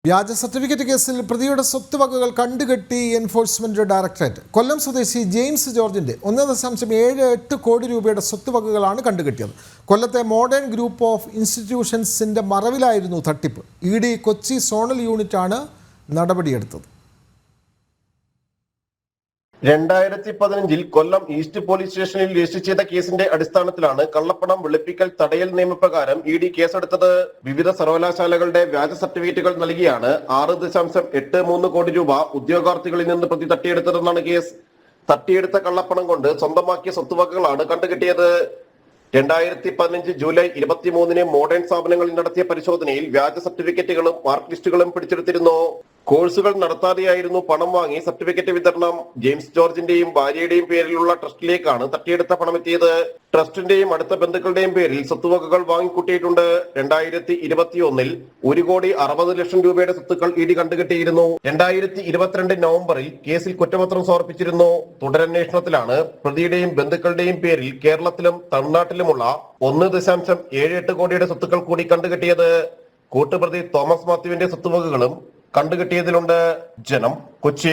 വ്യാജ സർട്ടിഫിക്കറ്റ് കേസിൽ പ്രതിയുടെ സ്വത്തുവകകൾ കണ്ടുകെട്ടി എൻഫോഴ്സ്മെന്റ് ഡയറക്ടറേറ്റ്. കൊല്ലം സ്വദേശി ജെയിംസ് ജോർജിന്റെ 1.78 കോടി രൂപയുടെ സ്വത്തുവകകളാണ് കണ്ടുകെട്ടിയത്. കൊല്ലത്തെ മോഡേൺ ഗ്രൂപ്പ് ഓഫ് ഇൻസ്റ്റിറ്റ്യൂഷൻസിന്റെ മറവിലായിരുന്നു തട്ടിപ്പ്. ED കൊച്ചി സോണൽ യൂണിറ്റാണ് നടപടിയെടുത്തത്. 2015 കൊല്ലം ഈസ്റ്റ് പോലീസ് സ്റ്റേഷനിൽ രജിസ്റ്റർ ചെയ്ത കേസിന്റെ അടിസ്ഥാനത്തിലാണ് കള്ളപ്പണം വെളുപ്പിക്കൽ തടയൽ നിയമപ്രകാരം ED കേസെടുത്തത്. വിവിധ സർവകലാശാലകളുടെ വ്യാജ സർട്ടിഫിക്കറ്റുകൾ നൽകിയാണ് 6.83 കോടി രൂപ ഉദ്യോഗാർത്ഥികളിൽ നിന്ന് പ്രതി തട്ടിയെടുത്തതെന്നാണ് കേസ്. തട്ടിയെടുത്ത കള്ളപ്പണം കൊണ്ട് സ്വന്തമാക്കിയ സ്വത്തുവകകളാണ് കണ്ടുകെട്ടിയത്. 2015 ജൂലൈ 23 മോഡേൺ സ്ഥാപനങ്ങളിൽ നടത്തിയ പരിശോധനയിൽ വ്യാജ സർട്ടിഫിക്കറ്റുകളും മാർക്ക് ലിസ്റ്റുകളും പിടിച്ചെടുത്തിരുന്നു. കോഴ്സുകൾ നടത്താതെയായിരുന്നു പണം വാങ്ങി സർട്ടിഫിക്കറ്റ് വിതരണം. ജെയിംസ് ജോർജിന്റെയും ഭാര്യയുടെയും പേരിലുള്ള ട്രസ്റ്റിലേക്കാണ് തട്ടിയെടുത്ത പണം എത്തിയത്. ട്രസ്റ്റിന്റെയും അടുത്ത ബന്ധുക്കളുടെയും പേരിൽ സ്വത്തുവകകൾ വാങ്ങിക്കൂട്ടിയിട്ടുണ്ട്. 2021 1,60,00,000 രൂപയുടെ സ്വത്തുക്കൾ ED കണ്ടുകെട്ടിയിരുന്നു. 2022 നവംബറിൽ കേസിൽ കുറ്റപത്രം സമർപ്പിച്ചിരുന്നു. തുടരന്വേഷണത്തിലാണ് പ്രതിയുടെയും ബന്ധുക്കളുടെയും പേരിൽ കേരളത്തിലും തമിഴ്നാട്ടിലുമുള്ള 1.78 കോടിയുടെ സ്വത്തുക്കൾ കൂടി കണ്ടുകെട്ടിയത്. കൂട്ടുപ്രതി തോമസ് മാത്യുവിന്റെ സ്വത്തുവകകളും കണ്ടുകെട്ടിയതിലുണ്ട്. ജനം, കൊച്ചി.